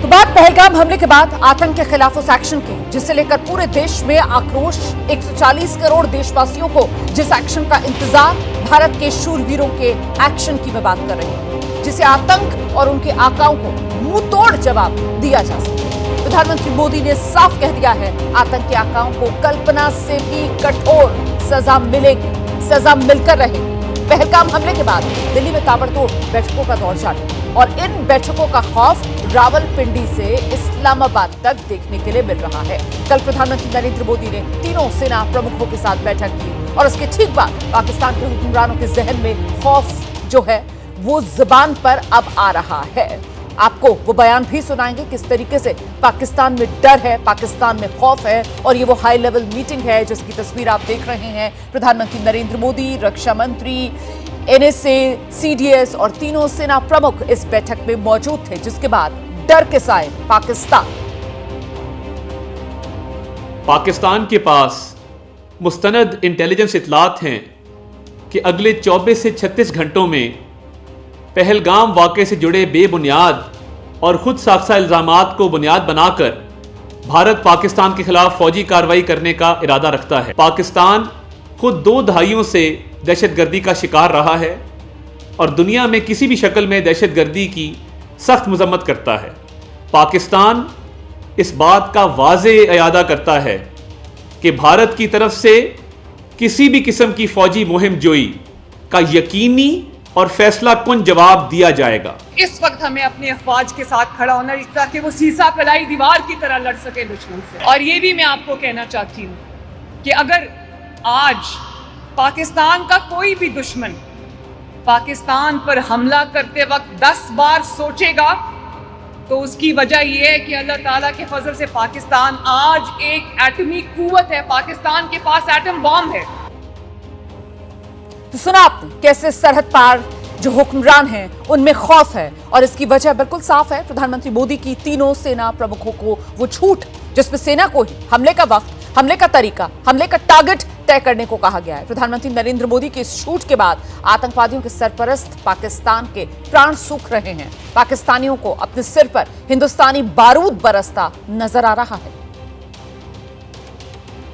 तो बात पहलगाम हमले के बाद आतंक के खिलाफ उस एक्शन की जिसे लेकर पूरे देश में आक्रोश। 140 करोड़ देशवासियों को जिस एक्शन का इंतजार, भारत के शूरवीरों के एक्शन की मैं बात कर रही हूं, जिसे आतंक और उनके आकाओं को मुंह तोड़ जवाब दिया जा सके। प्रधानमंत्री मोदी ने साफ कह दिया है, आतंक के आकाओं को कल्पना से भी कठोर सजा मिलेगी, सजा मिलकर रहेगी। पहलगाम हमले के बाद दिल्ली में ताबड़तोड़ बैठकों का दौर जारी और इन बैठकों का खौफ रावलपिंडी से इस्लामाबाद तक देखने के लिए मिल रहा है। कल प्रधानमंत्री नरेंद्र मोदी ने तीनों सेना प्रमुखों के साथ बैठक की और उसके ठीक बाद पाकिस्तान के हुक्मरानों के जहन में खौफ जो है वो जुबान पर अब आ रहा है। आपको वो बयान भी सुनाएंगे किस तरीके से पाकिस्तान में डर है, पाकिस्तान में खौफ है। और ये वो हाई लेवल मीटिंग है जिसकी तस्वीर आप देख रहे हैं। प्रधानमंत्री नरेंद्र मोदी, रक्षा मंत्री, एनएसए, सीडीएस और तीनों सेना प्रमुख इस बैठक में मौजूद थे, जिसके बाद डर के साए पाकिस्तान के पास मुस्तनद इंटेलिजेंस इतलात हैं कि अगले 24 से 36 घंटों में पहलगाम वाक़े से जुड़े बेबुनियाद और खुद साख्ता इल्ज़ामात को बुनियाद बनाकर भारत पाकिस्तान के खिलाफ फौजी कार्रवाई करने का इरादा रखता है। पाकिस्तान खुद 2 दहाइयों से दहशतगर्दी का शिकार रहा है और दुनिया में किसी भी शक्ल में दहशतगर्दी की सख्त मजम्मत करता है। पाकिस्तान इस बात का वाज़े इरादा करता है कि भारत की तरफ से किसी भी किस्म की फौजी मुहिम जोई का यकीनी और फैसला कुन जवाब दिया जाएगा। इस वक्त हमें अपने अफवाज के साथ खड़ा होना है ताकि वो सीसा कलाई दीवार की तरह लड़ सके दुश्मन से। और ये भी मैं आपको कहना चाहती हूँ कि अगर आज पाकिस्तान का कोई भी दुश्मन पाकिस्तान पर हमला करते वक्त 10 बार सोचेगा तो उसकी वजह यह है कि अल्लाह ताला के फजल से पाकिस्तान आज एक एटमी कुव्वत है। पाकिस्तान के पास एटम बॉम्ब है। तो सुना आपने कैसे सरहद पार जो हुक्मरान हैं उनमें खौफ है और इसकी वजह बिल्कुल साफ है। प्रधानमंत्री मोदी की तीनों सेना प्रमुखों को वो छूट जिसमें सेना को ही हमले का वक्त, हमले का तरीका, हमले का टारगेट तय करने को कहा गया है। प्रधानमंत्री नरेंद्र मोदी की इस छूट के बाद आतंकवादियों के सरपरस्त पाकिस्तान के प्राण सूख रहे हैं। पाकिस्तानियों को अपने सिर पर हिंदुस्तानी बारूद बरसता नजर आ रहा है।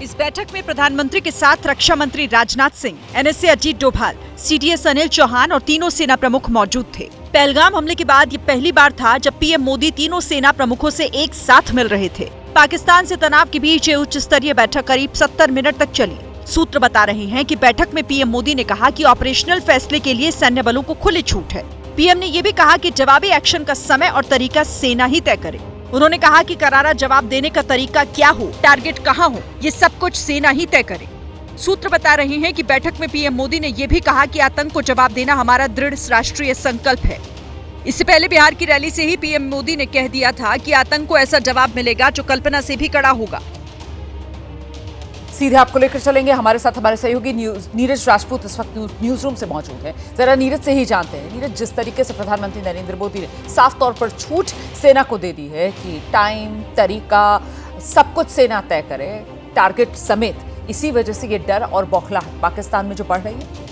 इस बैठक में प्रधानमंत्री के साथ रक्षा मंत्री राजनाथ सिंह, एनएसए अजीत डोभाल, सीडीएस अनिल चौहान और तीनों सेना प्रमुख मौजूद थे। पहलगाम हमले के बाद ये पहली बार था जब पीएम मोदी तीनों सेना प्रमुखों से एक साथ मिल रहे थे। पाकिस्तान से तनाव के बीच ये उच्च स्तरीय बैठक करीब 70 मिनट तक चली। सूत्र बता रहे हैं कि बैठक में पीएम मोदी ने कहा कि ऑपरेशनल फैसले के लिए सैन्य बलों को खुली छूट है। पीएम ने ये भी कहा कि जवाबी एक्शन का समय और तरीका सेना ही तय करे। उन्होंने कहा कि करारा जवाब देने का तरीका क्या हो, टारगेट कहां हो, ये सब कुछ सेना ही तय करे। सूत्र बता रहे हैं कि बैठक में पीएम मोदी ने ये भी कहा कि आतंक को जवाब देना हमारा दृढ़ राष्ट्रीय संकल्प है। इससे पहले बिहार की रैली से ही पीएम मोदी ने कह दिया था कि आतंक को ऐसा जवाब मिलेगा जो कल्पना से भी कड़ा होगा। सीधे आपको लेकर चलेंगे, हमारे साथ हमारे सहयोगी नीरज राजपूत इस वक्त न्यूज रूम से मौजूद है। जरा नीरज से ही जानते हैं। नीरज, जिस तरीके से प्रधानमंत्री नरेंद्र मोदी ने साफ तौर पर छूट सेना को दे दी है कि टाइम, तरीका, सब कुछ सेना तय करे, टारगेट समेत, इसी वजह से ये डर और बौखलाहट पाकिस्तान में जो बढ़ रही है।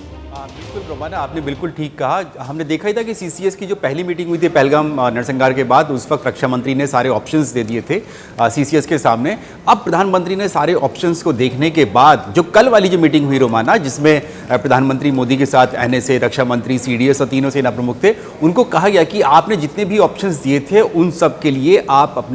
बिल्कुल रोमाना, आपने बिल्कुल ठीक कहा। हमने देखा ही था कि सीसीएस की जो पहली मीटिंग हुई थी पहलगाम नरसंहार के बाद, उस वक्त रक्षा मंत्री ने सारे ऑप्शंस दे दिए थे सीसीएस के सामने। अब प्रधानमंत्री ने सारे ऑप्शंस को देखने के बाद जो कल वाली जो मीटिंग हुई रोमाना, जिसमें प्रधानमंत्री मोदी के साथ एनएसए, रक्षा मंत्री, सीडीएस और तीनों सेना प्रमुख थे, उनको कहा गया कि आपने जितने भी ऑप्शंस दिए थे उन सब के लिए आप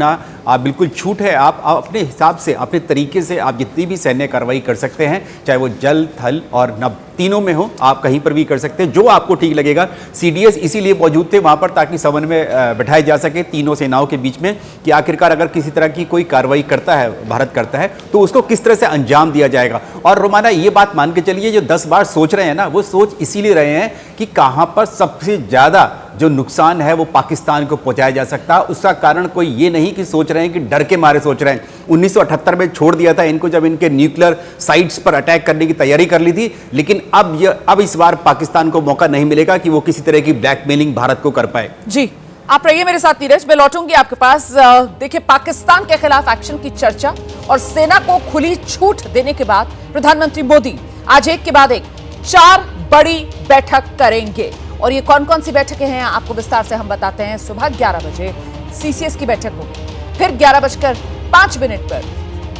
बिल्कुल छूट है। आप अपने हिसाब से, अपने तरीके से आप जितनी भी सैन्य कार्रवाई कर सकते हैं, चाहे वो जल, थल और नभ तीनों में हो, आप कहीं पर भी कर सकते हैं जो आपको ठीक लगेगा। सीडीएस इसीलिए मौजूद थे वहां पर ताकि समन्वय बैठाए जा सके तीनों सेनाओं के बीच में कि आखिरकार अगर किसी तरह की कोई कार्रवाई करता है, भारत करता है, तो उसको किस तरह से अंजाम दिया जाएगा। और रोमाना, ये बात मान के चलिए जो 10 बार सोच रहे हैं ना, वो सोच इसीलिए रहे हैं कि कहां पर सबसे ज्यादा जो नुकसान है वो पाकिस्तान को पहुंचाया जा सकता है। उसका कारण कोई ये नहीं कि सोच रहे हैं कि डर के मारे सोच रहे हैं। 1978 में छोड़ दिया था इनको जब इनके न्यूक्लियर साइट्स पर अटैक करने की तैयारी कर ली थी, लेकिन अब इस बार पाकिस्तान को मौका नहीं मिलेगा कि वो किसी तरह की ब्लैकमेलिंग भारत को कर पाए। जी, आप रहिए मेरे साथ नीरज, मैं लौटूंगी आपके पास। देखिए, पाकिस्तान के खिलाफ एक्शन की चर्चा और सेना को खुली छूट देने के बाद प्रधानमंत्री मोदी आज एक के बाद एक 4 बड़ी बैठक करेंगे। और ये कौन कौन सी बैठकें हैं आपको विस्तार से हम बताते हैं। सुबह 11 बजे सीसीएस की बैठक होगी। फिर 11:05 पर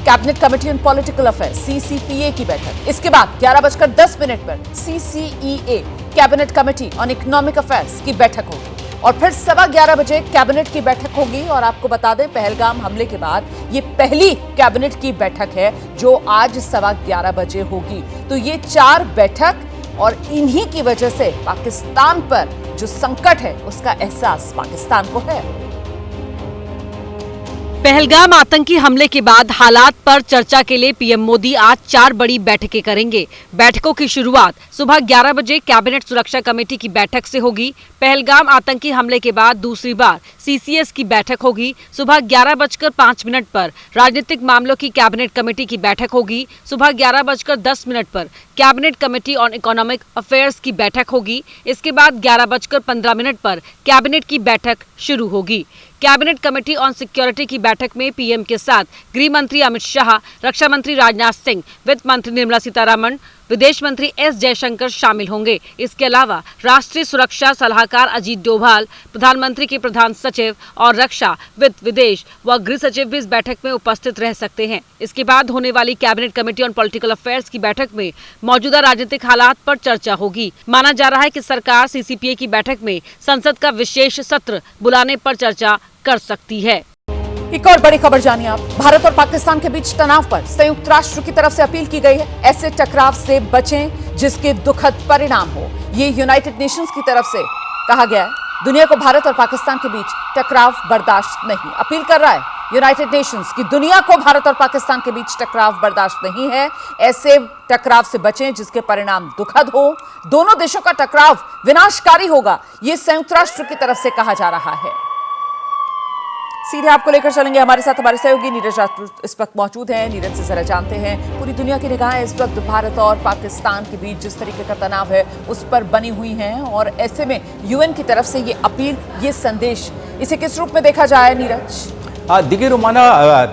cabinet committee on political affairs CCPA की बैठक। इसके बाद 11:10 पर CCEA cabinet committee on economic affairs की बैठक होगी और फिर 11:15 बजे कैबिनेट की बैठक होगी। और आपको बता दें, पहलगाम हमले के बाद ये पहली कैबिनेट की बैठक है जो आज 11:15 बजे होगी। तो ये 4 बैठक और इन्हीं की वजह से पाकिस्तान पर जो संकट है उसका एहसास पाकिस्तान को है। पहलगाम आतंकी हमले के बाद हालात पर चर्चा के लिए पीएम मोदी आज 4 बड़ी बैठकें करेंगे। बैठकों की शुरुआत सुबह 11 बजे कैबिनेट सुरक्षा कमेटी की बैठक से होगी। पहलगाम आतंकी हमले के बाद दूसरी बार सीसीएस की बैठक होगी। सुबह 11:05 पर राजनीतिक मामलों की कैबिनेट कमेटी की बैठक होगी। सुबह 11:10 पर cabinet committee on economic affairs की बैठक होगी। इसके बाद 11:15 पर कैबिनेट की बैठक शुरू होगी। कैबिनेट कमेटी ऑन सिक्योरिटी की बैठक में पीएम के साथ गृह मंत्री अमित शाह, रक्षा मंत्री राजनाथ सिंह, वित्त मंत्री निर्मला सीतारमण, विदेश मंत्री एस जयशंकर शामिल होंगे। इसके अलावा राष्ट्रीय सुरक्षा सलाहकार अजीत डोभाल, प्रधानमंत्री के प्रधान सचिव और रक्षा, वित्त, विदेश व गृह सचिव भी इस बैठक में उपस्थित रह सकते हैं। इसके बाद होने वाली cabinet committee on political affairs की बैठक में मौजूदा राजनीतिक हालात पर चर्चा होगी। माना जा रहा है कि सरकार सीसीपीए की बैठक में संसद का विशेष सत्र बुलाने पर चर्चा कर सकती है। एक और बड़ी खबर जानिए आप। भारत और पाकिस्तान के बीच तनाव पर संयुक्त राष्ट्र की तरफ से अपील की गई है। ऐसे टकराव से बचें जिसके दुखद परिणाम हो, ये यूनाइटेड नेशंस की तरफ से कहा गया है। दुनिया को भारत और पाकिस्तान के बीच टकराव बर्दाश्त नहीं, अपील कर रहा है यूनाइटेड नेशंस की दुनिया को भारत और पाकिस्तान के बीच टकराव बर्दाश्त नहीं है। ऐसे टकराव से बचें जिसके परिणाम दुखद हो। दोनों देशों का टकराव विनाशकारी होगा, ये संयुक्त राष्ट्र की तरफ से कहा जा रहा है। सीधे आपको लेकर चलेंगे, हमारे साथ हमारे सहयोगी नीरज राजपूत इस वक्त मौजूद हैं। नीरज से जरा जानते हैं पूरी दुनिया की निगाहें इस वक्त भारत और पाकिस्तान के बीच जिस तरीके का तनाव है उस पर बनी हुई हैं और ऐसे में यूएन की तरफ से ये अपील, ये संदेश, इसे किस रूप में देखा जाए नीरज? देखिए रोमाना,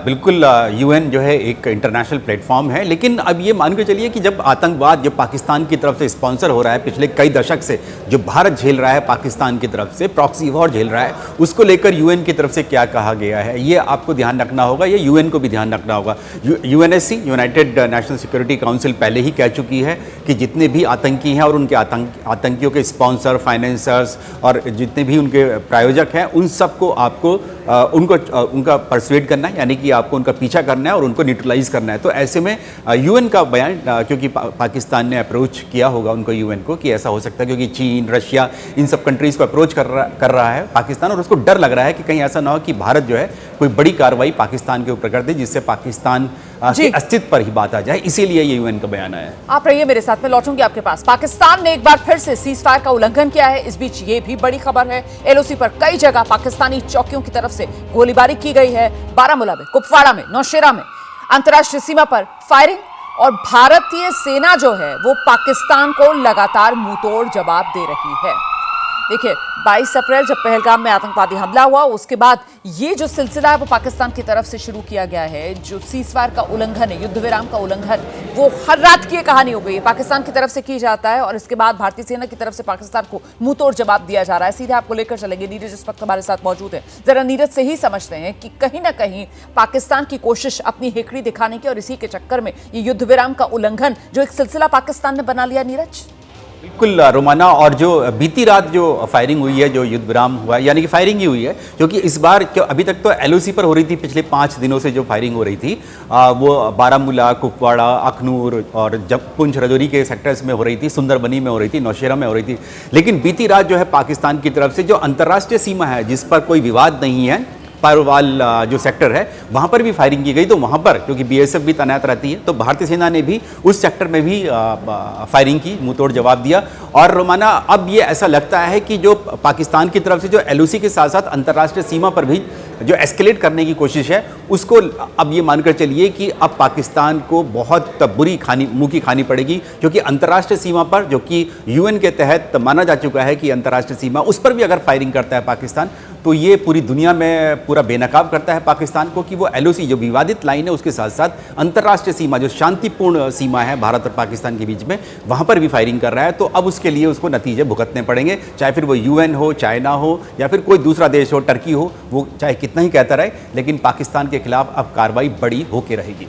बिल्कुल यूएन जो है एक इंटरनेशनल प्लेटफॉर्म है, लेकिन अब ये मान के चलिए कि जब आतंकवाद जो पाकिस्तान की तरफ से स्पॉन्सर हो रहा है पिछले कई दशक से, जो भारत झेल रहा है पाकिस्तान की तरफ से, प्रॉक्सी वॉर झेल रहा है, उसको लेकर यूएन की तरफ से क्या कहा गया है ये आपको ध्यान रखना होगा, ये यूएन को भी ध्यान रखना होगा। UNSC, United national security council, पहले ही कह चुकी है कि जितने भी आतंकी हैं और उनके आतंकियों के स्पॉन्सर, फाइनेंसर्स और जितने भी उनके प्रायोजक हैं, उन सबको आपको उनका परसुएड करना है, यानी कि आपको उनका पीछा करना है और उनको न्यूट्रलाइज करना है। तो ऐसे में यूएन का बयान, क्योंकि पाकिस्तान ने अप्रोच किया होगा उनको यूएन को कि ऐसा हो सकता है, क्योंकि चीन, रशिया, इन सब कंट्रीज को अप्रोच कर रहा है पाकिस्तान, और उसको डर लग रहा है कि कहीं ऐसा ना हो कि भारत जो है कोई बड़ी कार्रवाई पाकिस्तान के ऊपर कर दे जिससे पाकिस्तान के अस्तित्व पर ही बात आ जाए। इसीलिए ये यूएन का बयान आया है। आप रहिए मेरे साथ, में लौटूंगी आपके पास। पाकिस्तान ने एक बार फिर से सीज फायर का उल्लंघन किया है। इस बीच ये भी बड़ी खबर है, एलओसी पर कई जगह पाकिस्तानी चौकियों की तरफ से गोलीबारी की गई है। बारामूला में, कुपवाड़ा में, नौशेरा में अंतर्राष्ट्रीय सीमा पर फायरिंग, और भारतीय सेना जो है वो पाकिस्तान को लगातार मुंहतोड़ जवाब दे रही है। देखिए, 22 अप्रैल जब पहलगाम में आतंकवादी हमला हुआ, उसके बाद ये जो सिलसिला है वो पाकिस्तान की तरफ से शुरू किया गया है। जो सीजफायर का उल्लंघन है, युद्ध विराम का उल्लंघन, वो हर रात की कहानी हो गई है, पाकिस्तान की तरफ से की जाता है और इसके बाद भारतीय सेना की तरफ से पाकिस्तान को मुंहतोड़ जवाब दिया जा रहा है। सीधे आपको लेकर चलेंगे, नीरज इस वक्त हमारे साथ मौजूद है। जरा नीरज से ही समझते हैं कि कहीं ना कहीं पाकिस्तान की कोशिश अपनी हेकड़ी दिखाने की और इसी के चक्कर में ये युद्ध विराम का उल्लंघन जो एक सिलसिला पाकिस्तान ने बना लिया। नीरज, बिल्कुल रोमाना, और जो बीती रात जो फायरिंग हुई है, जो युद्ध विराम हुआ है, यानी कि फायरिंग ही हुई है, क्योंकि इस बार अभी तक तो एलओसी पर हो रही थी, पिछले 5 दिनों से जो फायरिंग हो रही थी वो बारामूला, कुपवाड़ा, अखनूर और जब पुंछ राजौरी के सेक्टर्स में हो रही थी, सुंदरबनी में हो रही थी, नौशेरा में हो रही थी। लेकिन बीती रात जो है पाकिस्तान की तरफ से जो अंतर्राष्ट्रीय सीमा है जिस पर कोई विवाद नहीं है, पारवाल जो सेक्टर है वहाँ पर भी फायरिंग की गई। तो वहाँ पर क्योंकि बीएसएफ भी तैनात रहती है, तो भारतीय सेना ने भी उस सेक्टर में भी फायरिंग की, मुंहतोड़ जवाब दिया। और रोमाना, अब ये ऐसा लगता है कि जो पाकिस्तान की तरफ से जो एलओसी के साथ साथ अंतर्राष्ट्रीय सीमा पर भी जो एस्केलेट करने की कोशिश है, उसको अब ये मानकर चलिए कि अब पाकिस्तान को बहुत बुरी मुंह की खानी पड़ेगी, क्योंकि अंतर्राष्ट्रीय सीमा पर, जो कि यूएन के तहत माना जा चुका है कि अंतर्राष्ट्रीय सीमा, उस पर भी अगर फायरिंग करता है पाकिस्तान, तो ये पूरी दुनिया में पूरा बेनकाब करता है पाकिस्तान को कि वो LOC जो विवादित लाइन है उसके साथ साथ अंतर्राष्ट्रीय सीमा जो शांतिपूर्ण सीमा है भारत और पाकिस्तान के बीच में, वहाँ पर भी फायरिंग कर रहा है। तो अब उसके लिए उसको नतीजे भुगतने पड़ेंगे, चाहे फिर वो UN हो, चाइना हो या फिर कोई दूसरा देश हो, टर्की हो, वो चाहे कितना ही कहता रहे, लेकिन पाकिस्तान के खिलाफ अब कार्रवाई बड़ी होके रहेगी।